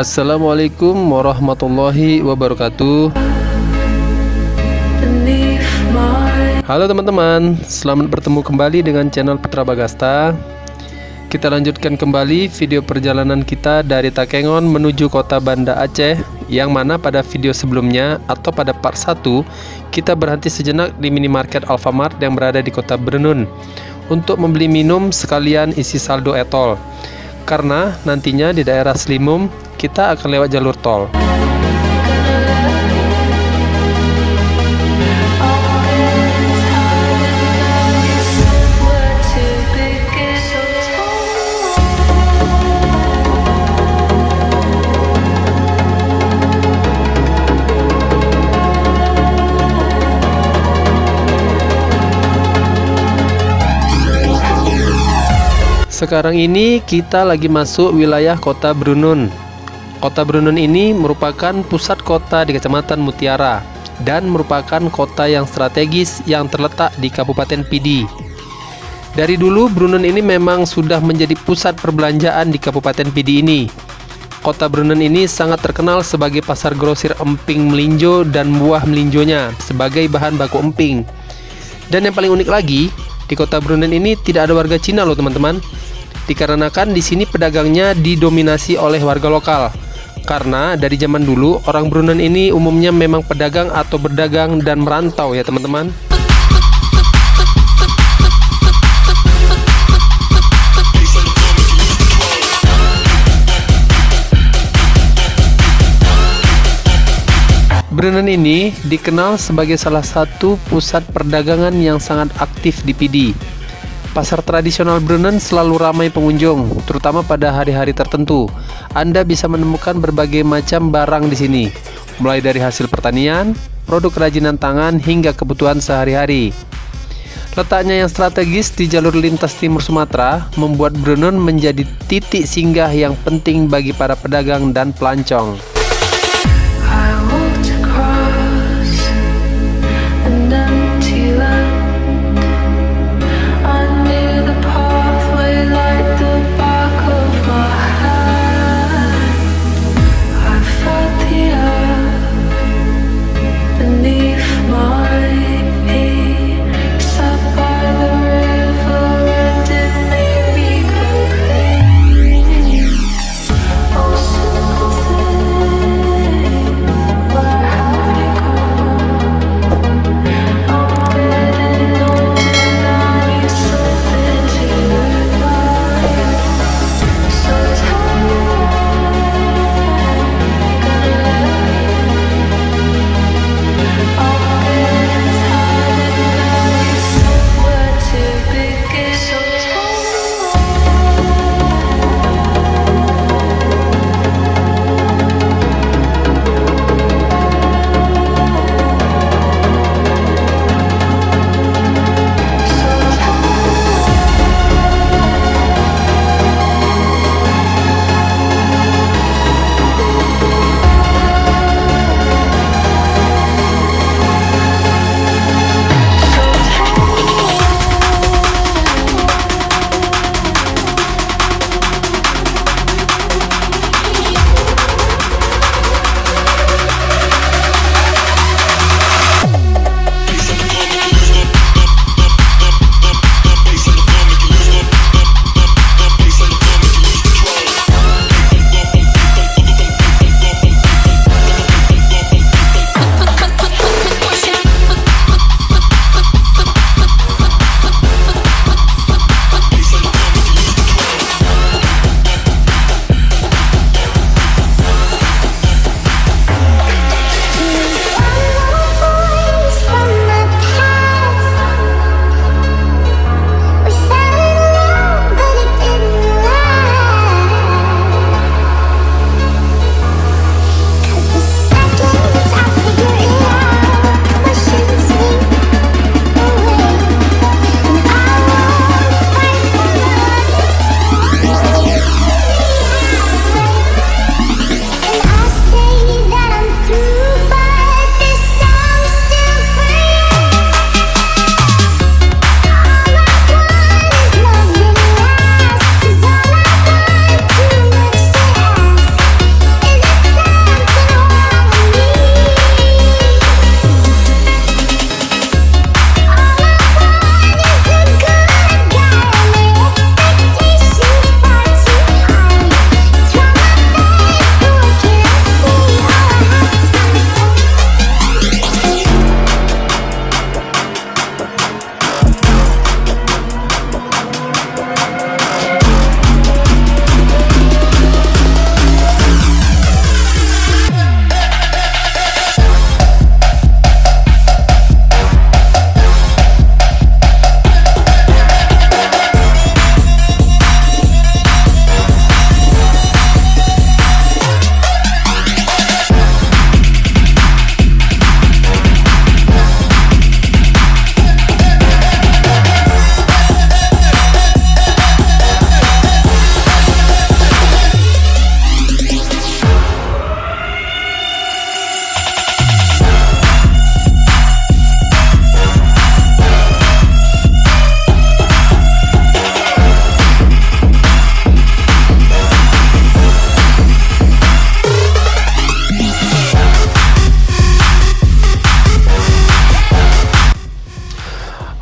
Assalamualaikum warahmatullahi wabarakatuh. Halo teman-teman, selamat bertemu kembali dengan channel Putra Bagasta. Kita lanjutkan kembali video perjalanan kita dari Takengon menuju kota Banda Aceh, yang mana pada video sebelumnya atau pada part 1 kita berhenti sejenak di minimarket Alfamart yang berada di kota Brunun untuk membeli minum sekalian isi saldo e-tol, karena nantinya di daerah Slimum kita akan lewat jalur tol. Sekarang ini kita lagi masuk wilayah kota Brunun. Kota Brunun ini merupakan pusat kota di Kecamatan Mutiara dan merupakan kota yang strategis yang terletak di Kabupaten Pidi. Dari dulu Brunun ini memang sudah menjadi pusat perbelanjaan di Kabupaten Pidi ini. Kota Brunun ini sangat terkenal sebagai pasar grosir emping melinjo dan buah melinjonya sebagai bahan baku emping. Dan yang paling unik lagi, di kota Brunun ini tidak ada warga Cina loh teman-teman. Dikarenakan di sini pedagangnya didominasi oleh warga lokal. Karena dari zaman dulu orang Brunun ini umumnya memang pedagang atau berdagang dan merantau ya teman-teman. Brunun ini dikenal sebagai salah satu pusat perdagangan yang sangat aktif di Pidi. Pasar tradisional Brunun selalu ramai pengunjung, terutama pada hari-hari tertentu. Anda bisa menemukan berbagai macam barang di sini, mulai dari hasil pertanian, produk kerajinan tangan, hingga kebutuhan sehari-hari. Letaknya yang strategis di jalur lintas timur Sumatera membuat Brunun menjadi titik singgah yang penting bagi para pedagang dan pelancong.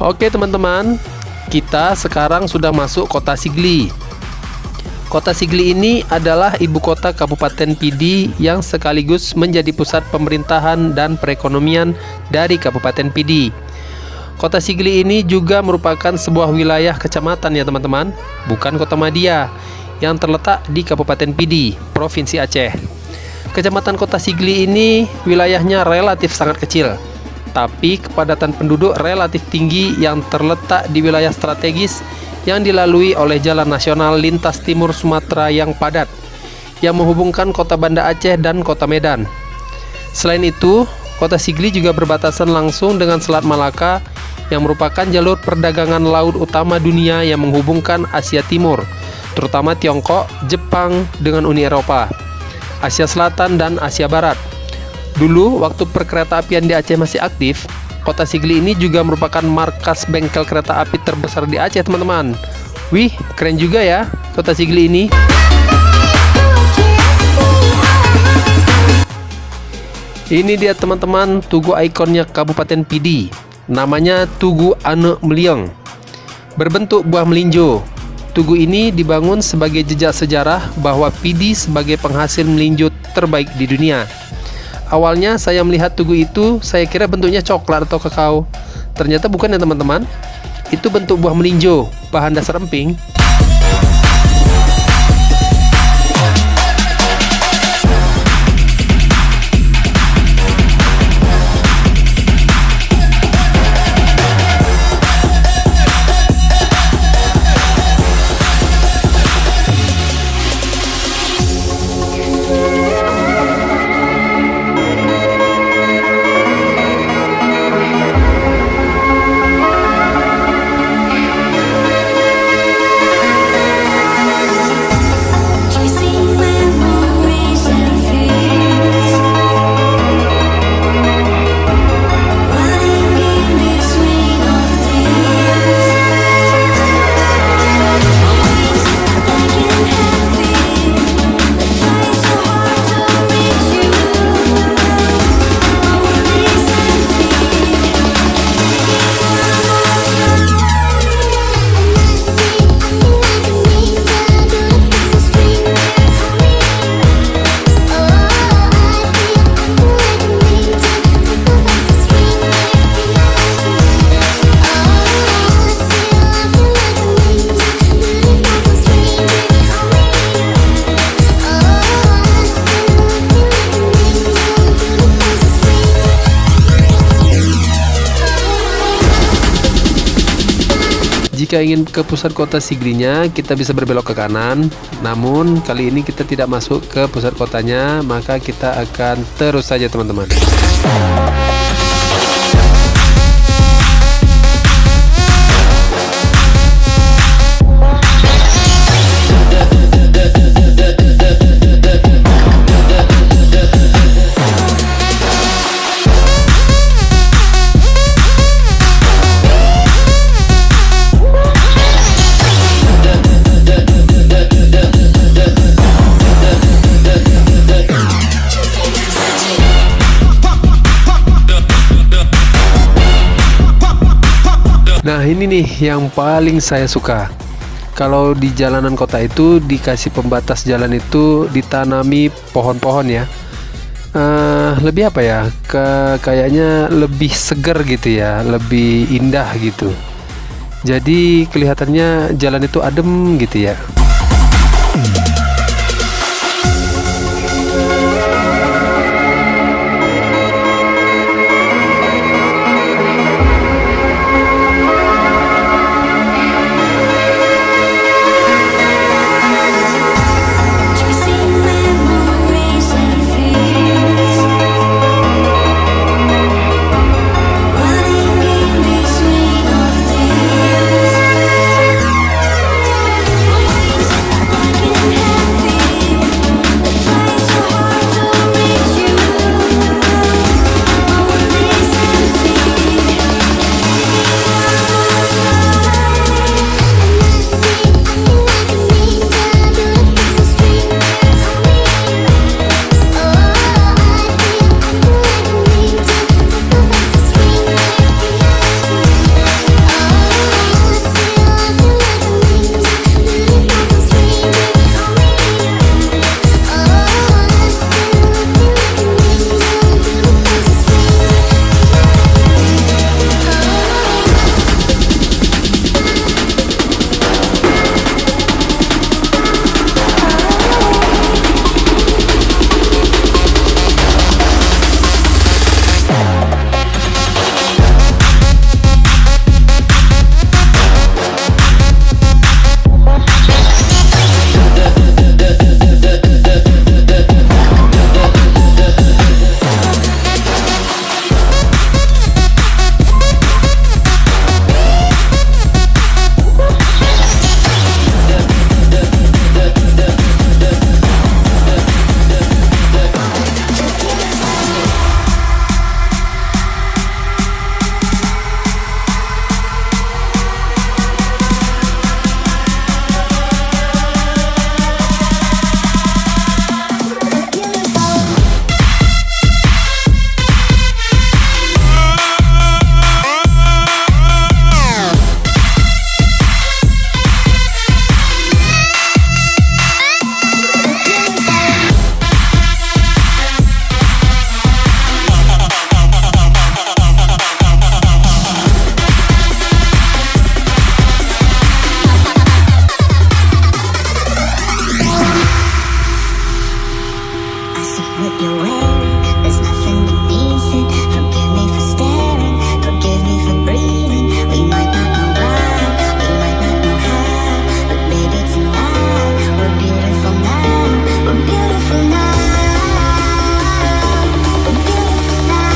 Oke teman-teman, kita sekarang sudah masuk kota Sigli. Kota Sigli ini adalah ibu kota Kabupaten Pidi yang sekaligus menjadi pusat pemerintahan dan perekonomian dari Kabupaten Pidi. Kota Sigli ini juga merupakan sebuah wilayah kecamatan ya teman-teman, bukan kota madya, yang terletak di Kabupaten Pidi, Provinsi Aceh. Kecamatan Kota Sigli ini wilayahnya relatif sangat kecil, tapi kepadatan penduduk relatif tinggi yang terletak di wilayah strategis yang dilalui oleh jalan nasional lintas timur Sumatera yang padat, yang menghubungkan kota Banda Aceh dan kota Medan. Selain itu, Kota Sigli juga berbatasan langsung dengan Selat Malaka yang merupakan jalur perdagangan laut utama dunia yang menghubungkan Asia Timur, terutama Tiongkok, Jepang dengan Uni Eropa, Asia Selatan dan Asia Barat. Dulu, waktu perkeretaapian di Aceh masih aktif, Kota Sigli ini juga merupakan markas bengkel kereta api terbesar di Aceh, teman-teman. Wih, keren juga ya Kota Sigli ini. Ini dia teman-teman, tugu ikonnya Kabupaten Pidi. Namanya Tugu Ane Meliong. Berbentuk buah melinjo. Tugu ini dibangun sebagai jejak sejarah bahwa Pidi sebagai penghasil melinjo terbaik di dunia. Awalnya saya melihat tugu itu, saya kira bentuknya coklat atau kakao. Ternyata bukan ya teman-teman. Itu bentuk buah melinjo, bahan dasar emping. Jika ingin ke pusat kota Siglinya, kita bisa berbelok ke kanan. Namun kali ini kita tidak masuk ke pusat kotanya, maka kita akan terus saja teman-teman. Nah ini nih yang paling saya suka. Kalau di jalanan kota itu dikasih pembatas jalan itu ditanami pohon-pohon ya. Lebih apa ya? Kayaknya lebih seger gitu ya, lebih indah gitu. Jadi kelihatannya jalan itu adem gitu ya. you're wearing. There's nothing beneath it. Forgive me for staring, forgive me for breathing. We might not know why, we might not know how, but baby tonight we're beautiful now. We're beautiful now. We're beautiful now.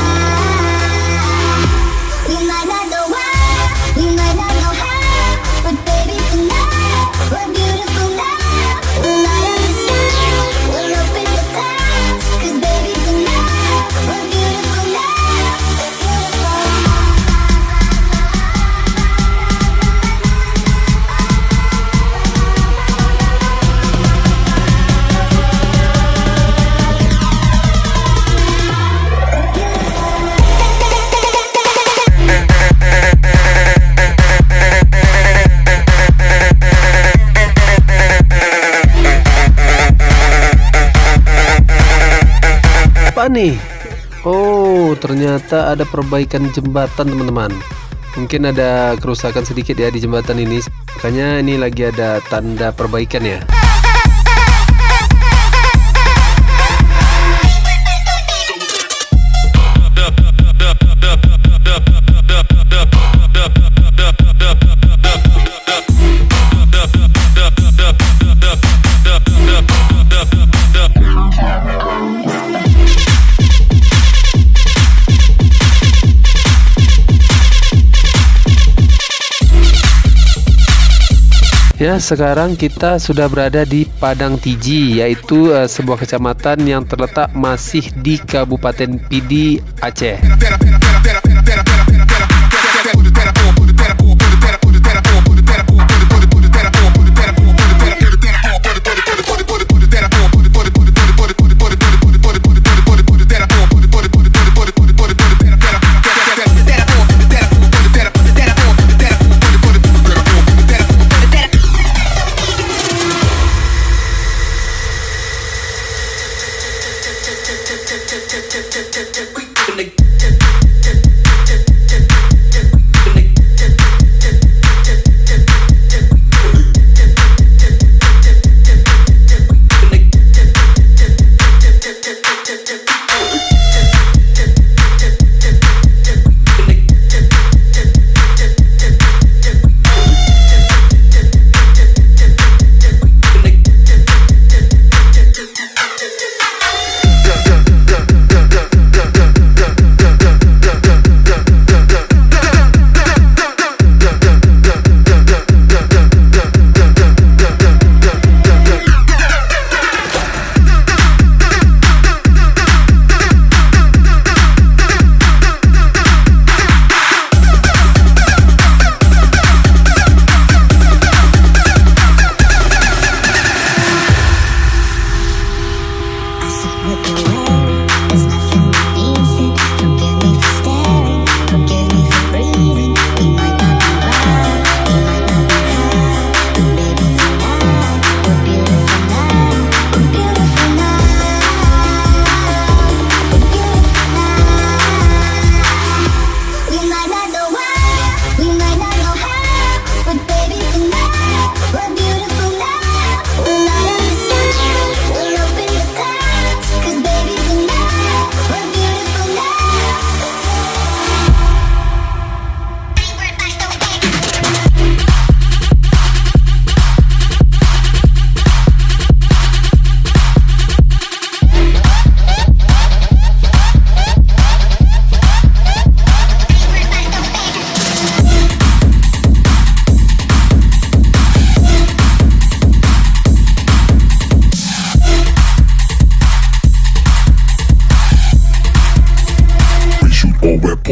We might not know why, we might not know how, but baby tonight we're beautiful now. We'll light up the sky, we'll open the clouds, 'cause baby tonight we're beautiful now. Apa nih? Oh, ternyata ada perbaikan jembatan, teman-teman. Mungkin ada kerusakan sedikit ya di jembatan ini. Makanya ini lagi ada tanda perbaikan ya. Ya, sekarang kita sudah berada di Padang Tiji, yaitu sebuah kecamatan yang terletak masih di Kabupaten Pidi, Aceh.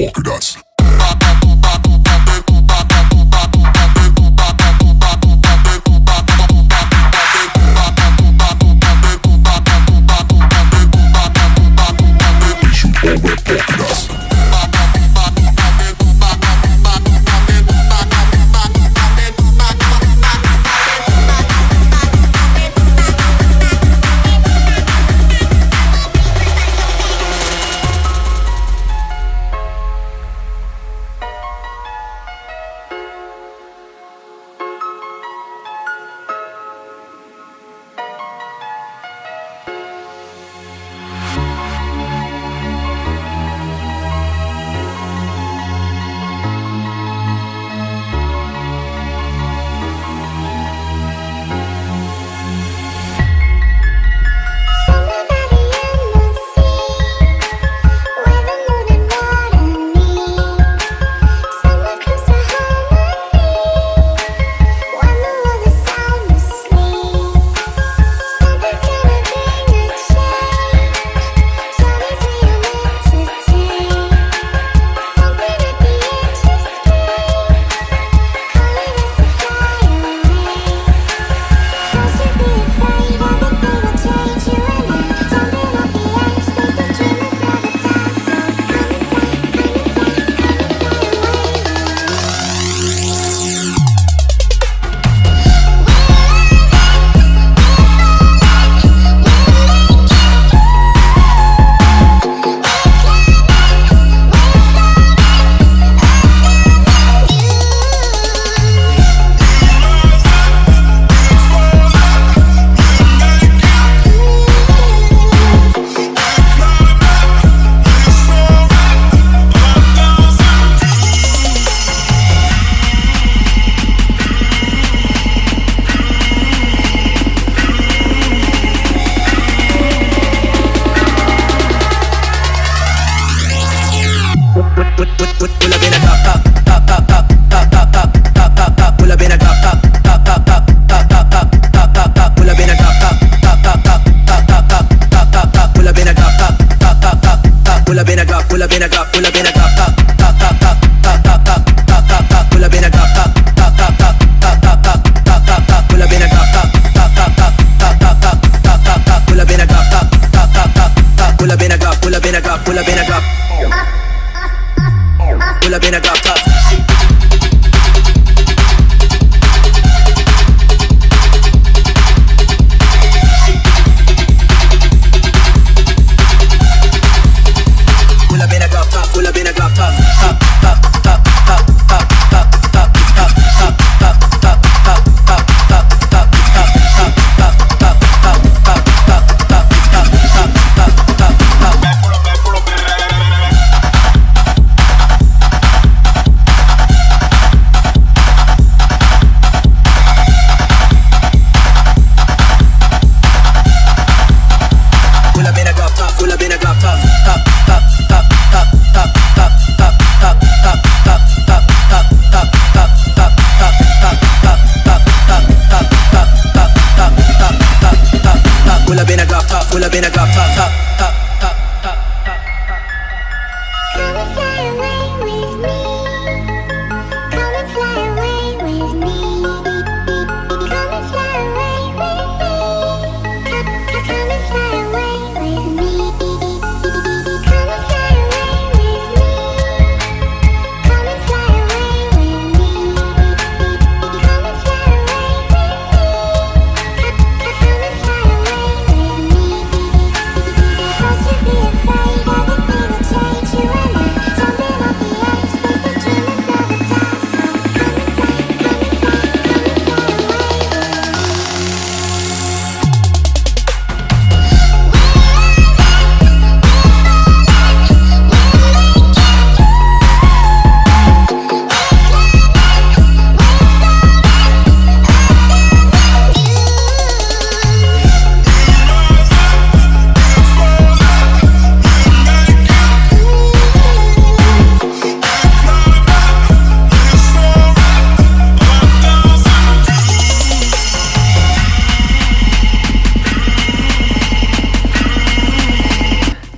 polka dots.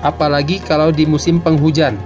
apalagi kalau di musim penghujan.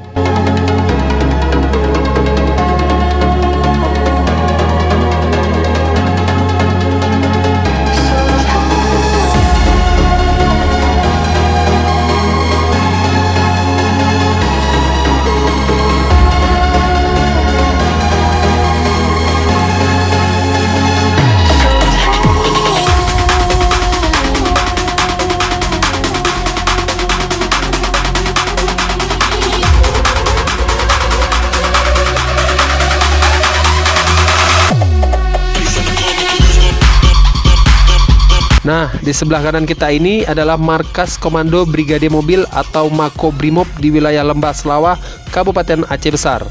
Nah, di sebelah kanan kita ini adalah markas Komando Brigade Mobil atau Makobrimob di wilayah Lembah Selawah, Kabupaten Aceh Besar.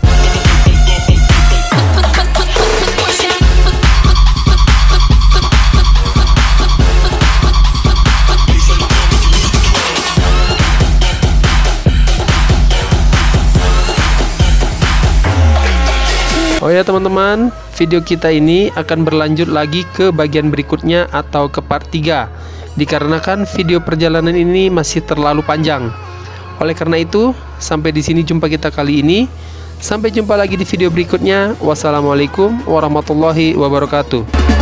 Oh ya teman-teman, video kita ini akan berlanjut lagi ke bagian berikutnya atau ke part 3, dikarenakan video perjalanan ini masih terlalu panjang. Oleh karena itu, sampai di sini jumpa kita kali ini. Sampai jumpa lagi di video berikutnya. Wassalamualaikum warahmatullahi wabarakatuh.